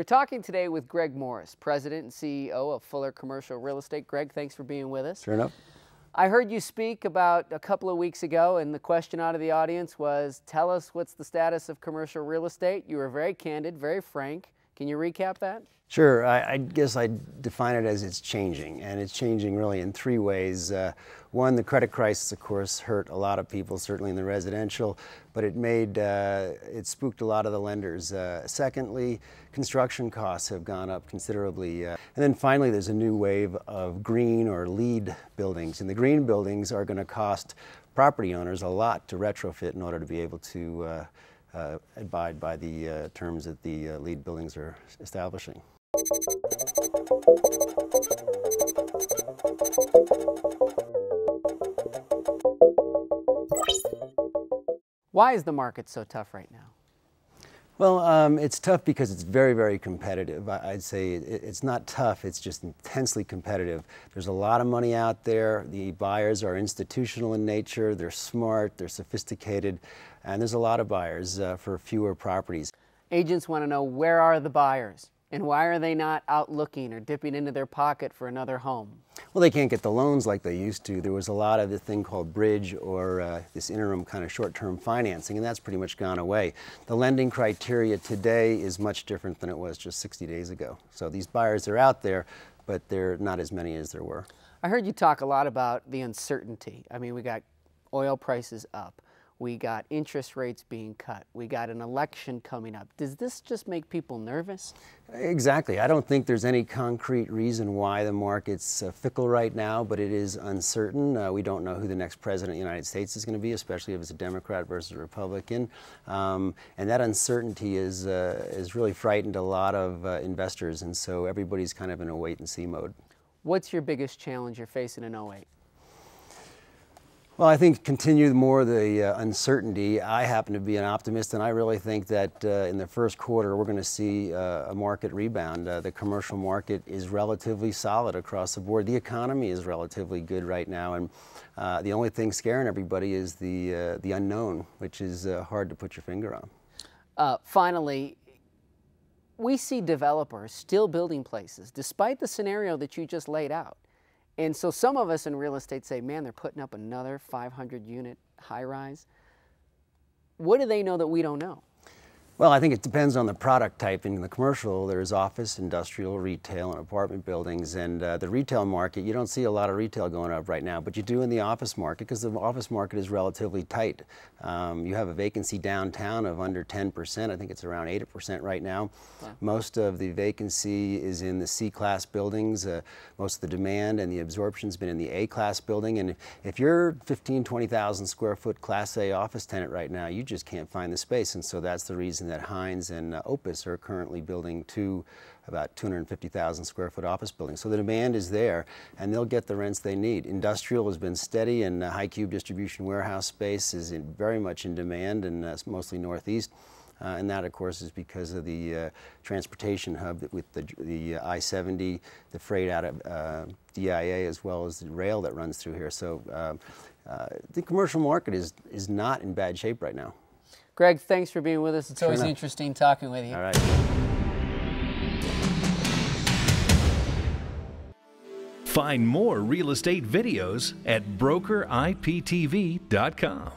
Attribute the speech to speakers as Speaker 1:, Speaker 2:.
Speaker 1: We're talking today with Greg Morris, President and CEO of Fuller Commercial Real Estate. Greg, thanks for being with us.
Speaker 2: Sure enough.
Speaker 1: I heard you speak about a couple of weeks ago, and the question out of the audience was, tell us what's the status of commercial real estate. You were very candid, very frank. Can you recap that?
Speaker 2: Sure. I guess I'd define it as it's changing, and it's changing really in three ways. One, the credit crisis, of course, hurt a lot of people, certainly in the residential, but it spooked a lot of the lenders. Secondly, construction costs have gone up considerably. And then finally, there's a new wave of green or LEED buildings, and the green buildings are going to cost property owners a lot to retrofit in order to be able to abide by the terms that the LEED buildings are establishing.
Speaker 1: Why is the market so tough right now?
Speaker 2: Well, it's tough because it's very, very competitive. I'd say it's not tough, it's just intensely competitive. There's a lot of money out there. The buyers are institutional in nature, they're smart, they're sophisticated, and there's a lot of buyers for fewer properties.
Speaker 1: Agents want to know, where are the buyers? And why are they not out looking or dipping into their pocket for another home?
Speaker 2: Well, they can't get the loans like they used to. There was a lot of this thing called bridge or this interim kind of short-term financing, and that's pretty much gone away. The lending criteria today is much different than it was just 60 days ago. So these buyers are out there, but they're not as many as there were.
Speaker 1: I heard you talk a lot about the uncertainty. I mean, we got oil prices up. We got interest rates being cut. We got an election coming up. Does this just make people nervous?
Speaker 2: Exactly. I don't think there's any concrete reason why the market's fickle right now, but it is uncertain. We don't know who the next president of the United States is going to be, especially if it's a Democrat versus a Republican. And that uncertainty is really frightened a lot of investors, and so everybody's kind of in a wait-and-see mode. What's
Speaker 1: your biggest challenge you're facing in 2008?
Speaker 2: Well, I think continue more the uncertainty. I happen to be an optimist, and I really think that in the first quarter we're going to see a market rebound. The commercial market is relatively solid across the board. The economy is relatively good right now, and the only thing scaring everybody is the unknown, which is hard to put your finger on.
Speaker 1: Finally, we see developers still building places, despite the scenario that you just laid out. And so some of us in real estate say, man, they're putting up another 500-unit high-rise. What do they know that we don't know?
Speaker 2: Well, I think it depends on the product type. In the commercial, there's office, industrial, retail, and apartment buildings. And the retail market, you don't see a lot of retail going up right now, but you do in the office market, because the office market is relatively tight. You have a vacancy downtown of under 10%. I think it's around 8% right now. Yeah. Most of the vacancy is in the C-class buildings. Most of the demand and the absorption's been in the A-class building. And if you're 15, 20,000 square foot Class A office tenant right now, you just can't find the space. And so that's the reason that Hines and Opus are currently building two about 250,000 square foot office buildings. So the demand is there, and they'll get the rents they need. Industrial has been steady, and high cube distribution warehouse space is very much in demand, and mostly Northeast. And that, of course, is because of the transportation hub with the I-70, the freight out of DIA, as well as the rail that runs through here. So the commercial market is not in bad shape right now.
Speaker 1: Greg, thanks for being with us. It's always interesting talking with you.
Speaker 2: All right.
Speaker 3: Find more real estate videos at brokeriptv.com.